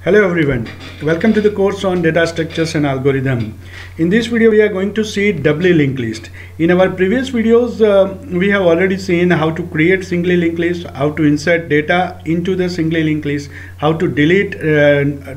Hello everyone, welcome to the course on data structures and algorithm. In this video we are going to see doubly linked list. In our previous videos we have already seen how to create singly linked list, how to insert data into the singly linked list, how to delete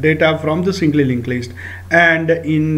data from the singly linked list, and in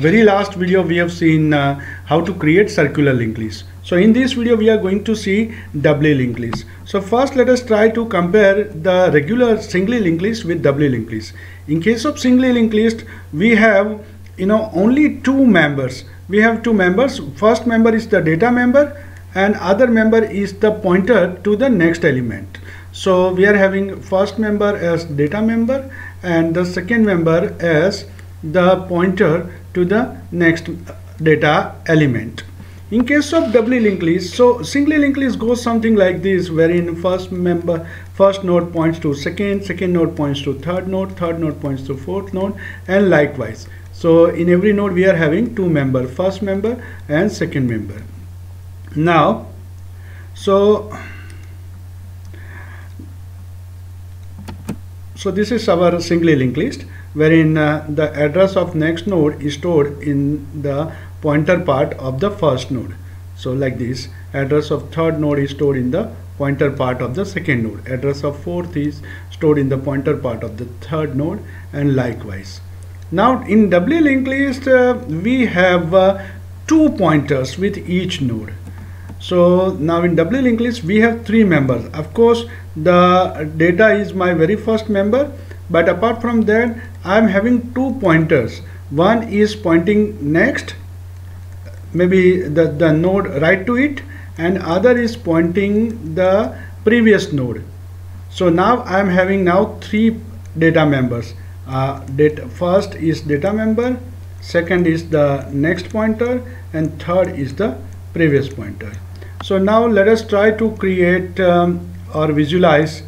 very last video we have seen how to create circular linked list. So in this video we are going to see doubly linked list. So first let us try to compare the regular singly linked list with doubly linked list. In case of singly linked list we have only two members. We have two members. First member is the data member and other member is the pointer to the next element. So we are having first member as data member and the second member as the pointer to the next data element. In case of doubly linked list, so singly linked list goes something like this, wherein first node points to second node points to third node points to fourth node, and likewise. So in every node we are having two members, first member and second member. Now, so this is our singly linked list, wherein the address of next node is stored in the pointer part of the first node. So like this, address of third node is stored in the pointer part of the second node, address of fourth is stored in the pointer part of the third node, and likewise. Now in doubly linked list we have two pointers with each node. So now in doubly linked list we have three members. Of course the data is my very first member, but apart from that I am having two pointers. One is pointing next, maybe the node right to it, and other is pointing the previous node. So now I am having now three data members. First is data member, second is the next pointer, and third is the previous pointer. So now let us try to create or visualize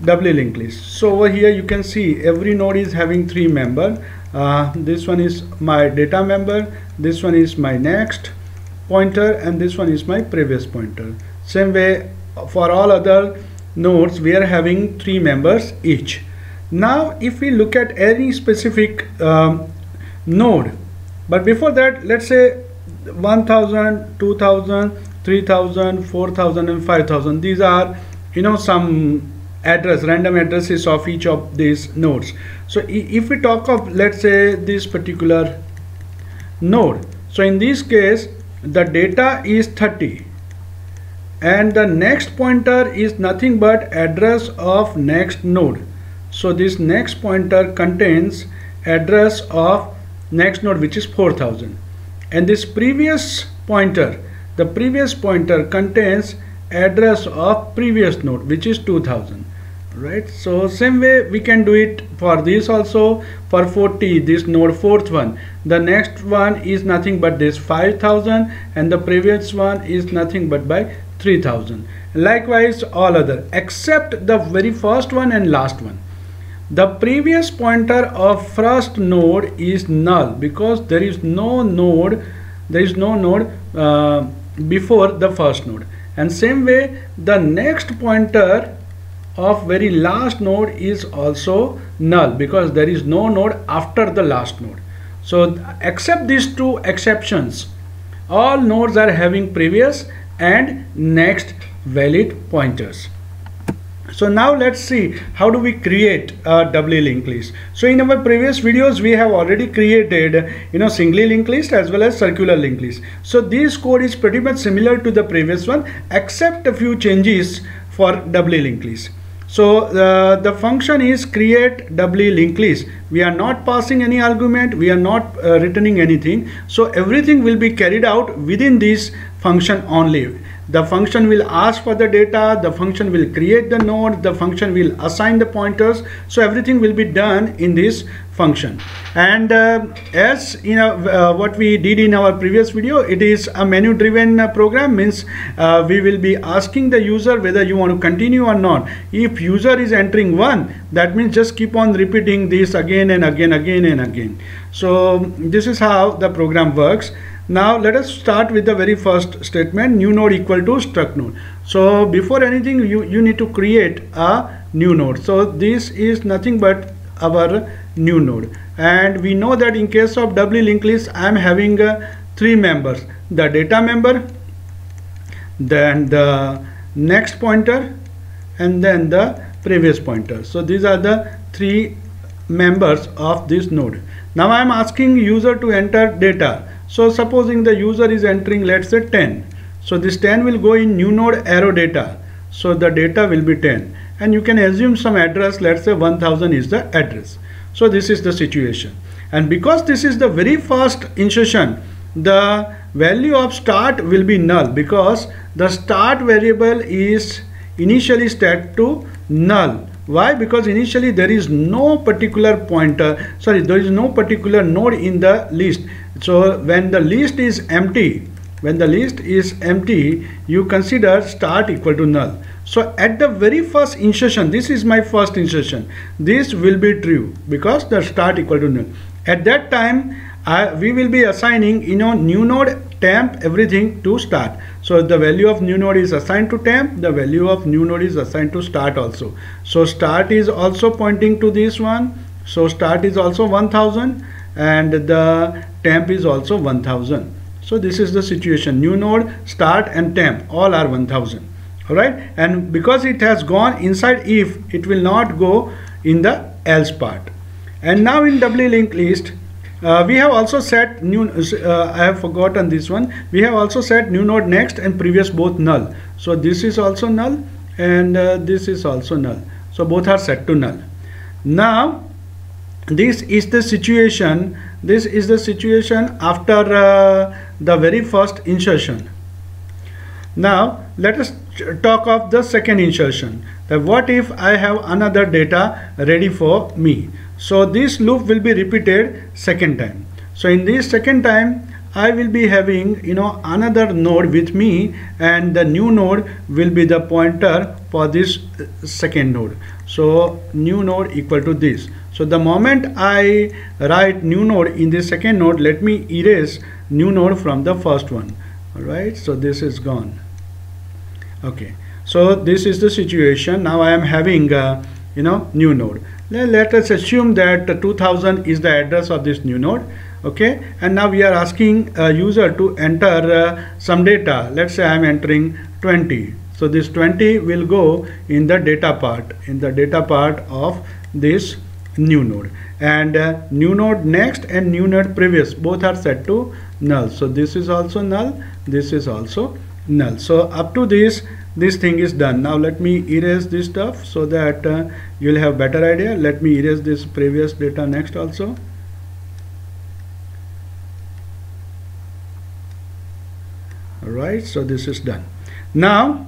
doubly linked list. So over here you can see every node is having three members. This one is my data member, this one is my next pointer, and this one is my previous pointer. Same way for all other nodes we are having three members each. Now if we look at any specific node, but before that let's say 1000, 2000, 3000, 4000 and 5000. These are some random addresses of each of these nodes. So if we talk of, let's say, this particular node, so in this case the data is 30 and the next pointer is nothing but address of next node. So this next pointer contains address of next node, which is 4000, and this previous pointer, the previous pointer contains address of previous node, which is 2000. Right, so same way we can do it for this also. For 40, this node fourth one, the next one is nothing but this 5000 and the previous one is nothing but by 3000. Likewise all other except the very first one and last one. The previous pointer of first node is null because there is no node before the first node, and same way the next pointer of very last node is also null because there is no node after the last node. So except these two exceptions, all nodes are having previous and next valid pointers. So now let's see how do we create a doubly linked list. So in our previous videos we have already created singly linked list as well as circular linked list. So this code is pretty much similar to the previous one except a few changes for doubly linked list. So the function is create doubly linked list. We are not passing any argument, we are not returning anything. So everything will be carried out within this function only. The function will ask for the data, the function will create the node, the function will assign the pointers. So everything will be done in this function. And as what we did in our previous video, it is a menu driven program, means we will be asking the user whether you want to continue or not. If user is entering 1, that means just keep on repeating this again and again. So this is how the program works. Now let us start with the very first statement, new node equal to struct node. So before anything you need to create a new node. So this is nothing but our new node. And we know that in case of doubly linked list, I am having 3 members: the data member, then the next pointer, and then the previous pointer. So these are the 3 members of this node. Now I am asking user to enter data. So supposing the user is entering, let's say 10. So this 10 will go in new node arrow data. So the data will be 10. And you can assume some address, let's say 1000 is the address. So this is the situation. And because this is the very first insertion, the value of start will be null, because the start variable is initially set to null. Why? Because initially there is no particular pointer, sorry, there is no particular node in the list. So when the list is empty, you consider start equal to null. So at the very first insertion, this is my first insertion, this will be true because the start equal to null. At that time, we will be assigning, new node, temp, everything to start. So the value of new node is assigned to temp, the value of new node is assigned to start also. So start is also pointing to this one. So start is also 1000 and the temp is also 1000. So this is the situation. New node, start and temp all are 1000. Alright, and because it has gone inside if, it will not go in the else part. And now in doubly linked list, we have also set new, I have forgotten this one, we have also set new node next and previous both null. So this is also null and this is also null. So both are set to null. Now this is the situation, after the very first insertion. Now let us talk of the second insertion. That what if I have another data ready for me? So this loop will be repeated second time. So in this second time, I will be having another node with me, and the new node will be the pointer for this second node. So new node equal to this. So the moment I write new node in this second node, let me erase new node from the first one. Alright, so this is gone. Okay, so this is the situation. Now I am having new node. Let us assume that 2000 is the address of this new node. Okay, and now we are asking a user to enter some data. Let's say I am entering 20. So this 20 will go in the data part, of this new node. And new node next and new node previous both are set to null. So this is also null, this is also null. So up to this thing is done. Now let me erase this stuff so that you'll have better idea. Let me erase this previous data next also. Alright, so this is done. Now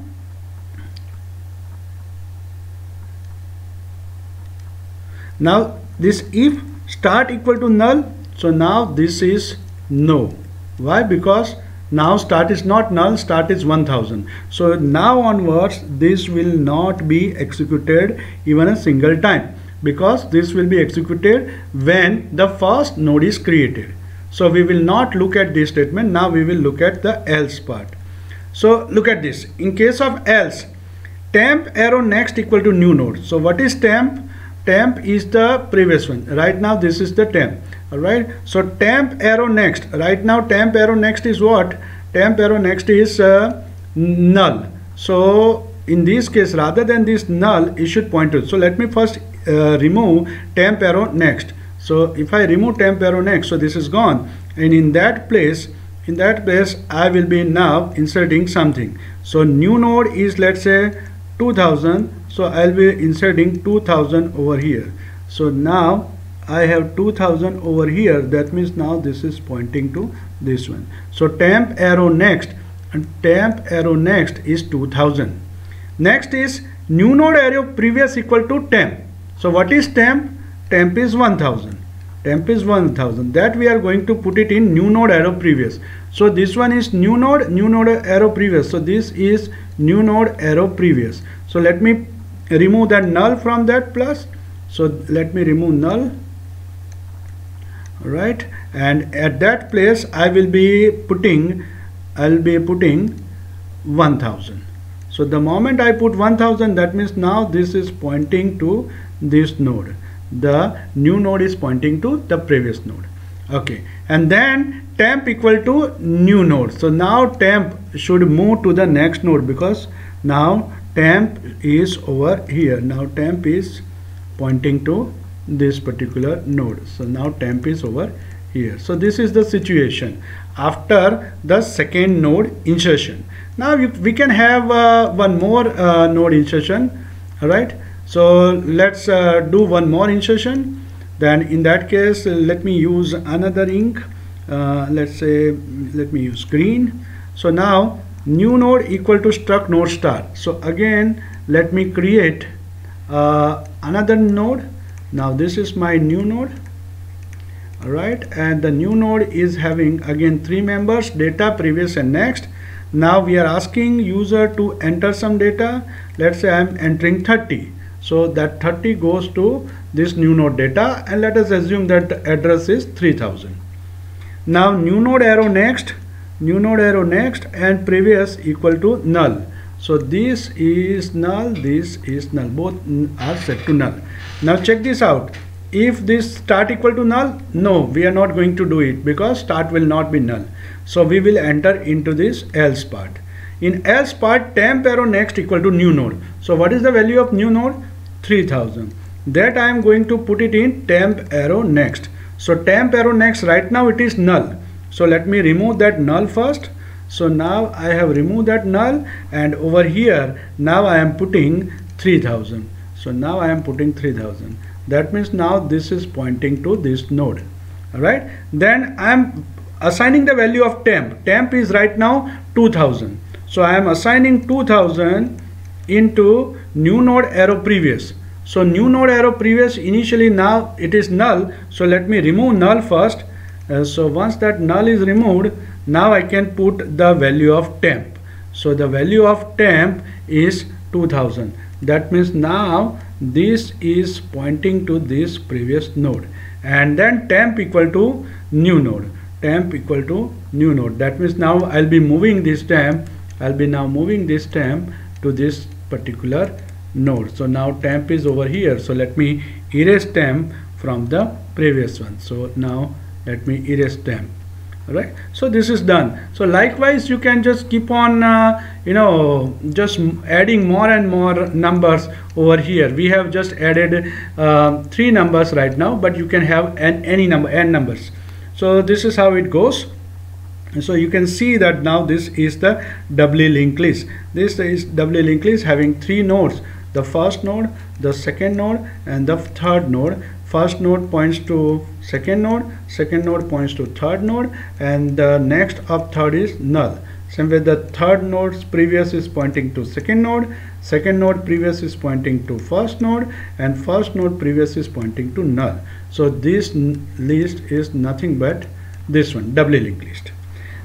this if start equal to null, so now this is no. Why? Because now start is not null, start is 1000. So now onwards this will not be executed even a single time, because this will be executed when the first node is created. So we will not look at this statement. Now we will look at the else part. So look at this. In case of else, temp arrow next equal to new node. So what is temp? Temp is the previous one. Right now this is the temp. Alright, so temp arrow next. Right now temp arrow next is what? Temp arrow next is null. So in this case, rather than this null, it should point to. So let me first remove temp arrow next. So if I remove temp arrow next, so this is gone, and in that place I will be now inserting something. So new node is, let's say 2000. So I'll be inserting 2000 over here. So now I have 2000 over here. That means now this is pointing to this one. So temp arrow next, and temp arrow next is 2000. Next is new node arrow previous equal to temp. So what is temp? Temp is 1000. Temp is 1000. That we are going to put it in new node arrow previous. So this one is new node arrow previous. So this is new node arrow previous. So let me remove that null from that plus. So let me remove null. Right, and at that place I will be putting 1000. So the moment I put 1000, that means now this is pointing to this node. the new node is pointing to the previous node. Okay, and then temp equal to new node. So now temp should move to the next node, because now temp is over here. Now temp is pointing to this particular node. So now temp is over here. So this is the situation after the second node insertion. Now we can have one more node insertion. All right, so let's do one more insertion. Then in that case, let me use another ink. Let's say, let me use green. So now new node equal to struct node star. So again, let me create another node. Now this is my new node. All right, and the new node is having again 3 members: data, previous, and next. Now we are asking user to enter some data. Let's say I'm entering 30. So that 30 goes to this new node data, and let us assume that the address is 3000. Now new node arrow next, and previous equal to null. So this is null, this is null, both are set to null. Now check this out. If this start equal to null, no, we are not going to do it, because start will not be null. So we will enter into this else part. In else part, temp arrow next equal to new node. So what is the value of new node? 3000. That I am going to put it in temp arrow next. So temp arrow next, right now it is null. So let me remove that null first. So now I have removed that null, and over here now I am putting 3000. So now I am putting 3000. That means now this is pointing to this node. All right, then I am assigning the value of temp. Temp is right now 2000. So I am assigning 2000 into new node arrow previous. So new node arrow previous, initially now it is null. So let me remove null first. So once that null is removed, now I can put the value of temp. So the value of temp is 2000. That means now this is pointing to this previous node, and then temp equal to new node. Temp equal to new node. That means now I'll be moving this temp. I'll be now moving this temp to this particular node. So now temp is over here. So let me erase temp from the previous one. So now let me erase temp. All right, so this is done. So likewise you can just keep on just adding more and more numbers over here. We have just added 3 numbers right now, but you can have any number, n numbers. So this is how it goes. So you can see that now this is the doubly linked list. This is doubly linked list having 3 nodes: the first node, the second node, and the third node. First node points to second node points to third node, and the next of third is null. Same way, the third node's previous is pointing to second node previous is pointing to first node, and first node previous is pointing to null. So this list is nothing but this one, doubly linked list.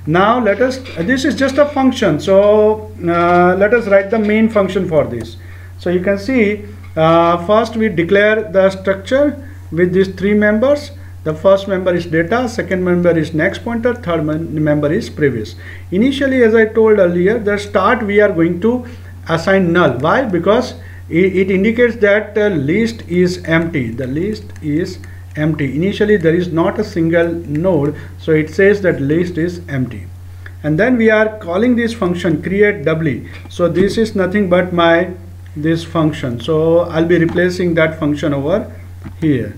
Now let us, this is just a function, so let us write the main function for this. So you can see first we declare the structure with these 3 members. The first member is data, second member is next pointer, third member is previous. Initially, as I told earlier, the start we are going to assign null. Why? Because it indicates that the list is empty. The list is empty. Initially there is not a single node, so it says that list is empty. And then we are calling this function create doubly. So this is nothing but this function. So I'll be replacing that function over here.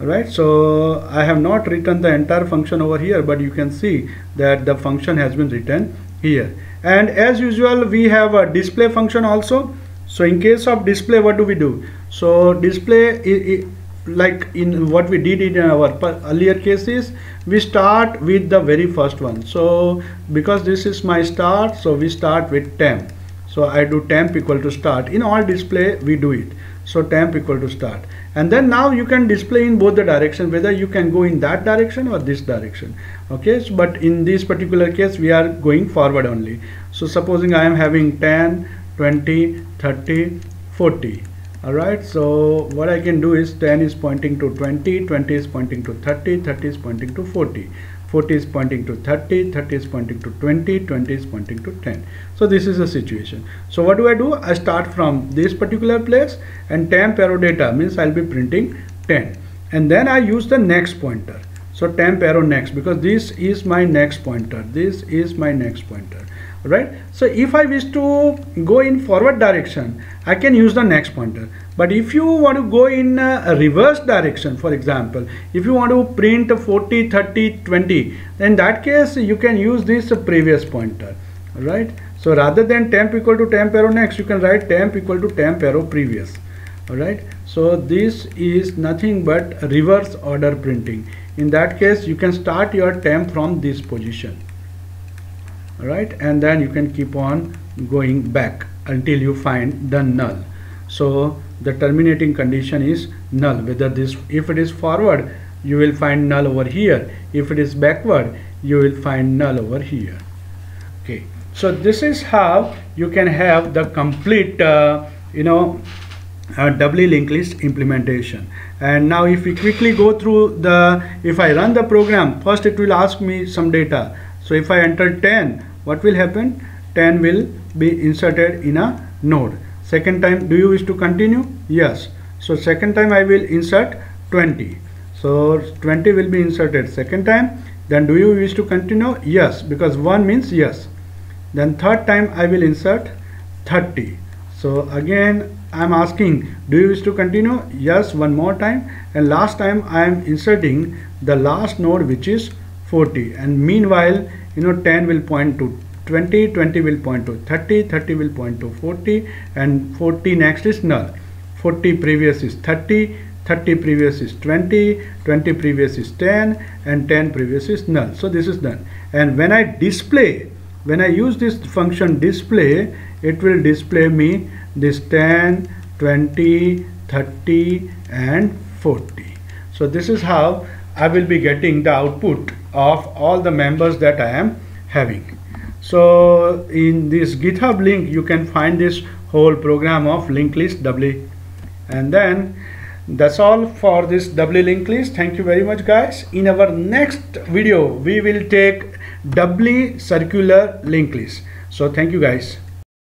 Alright, so I have not written the entire function over here, but you can see that the function has been written here. And as usual, we have a display function also. So in case of display, what do we do? So display, like in what we did in our earlier cases, we start with the very first one. So because this is my start, so we start with temp. So I do temp equal to start. In all display we do it. So temp equal to start. And then now you can display in both the direction, whether you can go in that direction or this direction. Okay, so, but in this particular case we are going forward only. So supposing I am having 10, 20, 30, 40. Alright, so what I can do is 10 is pointing to 20, 20 is pointing to 30, 30 is pointing to 40. 40 is pointing to 30, 30 is pointing to 20, 20 is pointing to 10. So this is the situation. So what do? I start from this particular place, and temp arrow data means I'll be printing 10, and then I use the next pointer. So temp arrow next, because this is my next pointer, this is my next pointer, right? So if I wish to go in forward direction, I can use the next pointer. But if you want to go in a reverse direction, for example, if you want to print 40, 30, 20, in that case you can use this previous pointer, right? So rather than temp equal to temp arrow next, you can write temp equal to temp arrow previous. All right, so this is nothing but reverse order printing. In that case, you can start your temp from this position. All right, and then you can keep on going back until you find the null. So the terminating condition is null. Whether this, if it is forward, you will find null over here. If it is backward, you will find null over here. Okay, so this is how you can have the complete doubly linked list implementation. And now if we quickly go through the, if I run the program, first it will ask me some data. So if I enter 10, what will happen? 10 will be inserted in a node. Second time, do you wish to continue? Yes. So second time I will insert 20. So 20 will be inserted second time. Then do you wish to continue? Yes, because 1 means yes. Then third time I will insert 30. So again I am asking, do you wish to continue? Yes, one more time. And last time I am inserting the last node, which is 40. And meanwhile, 10 will point to 20, 20 will point to 30, 30 will point to 40, and 40 next is null. 40 previous is 30, 30 previous is 20, 20 previous is 10, and 10 previous is null. So this is done. And when I display, when I use this function display, it will display me this 10, 20, 30 and 40. So this is how I will be getting the output of all the members that I am having. So in this GitHub link you can find this whole program of linked list doubly. And then that's all for this doubly linked list. Thank you very much guys. In our next video we will take doubly circular linked list. So thank you guys.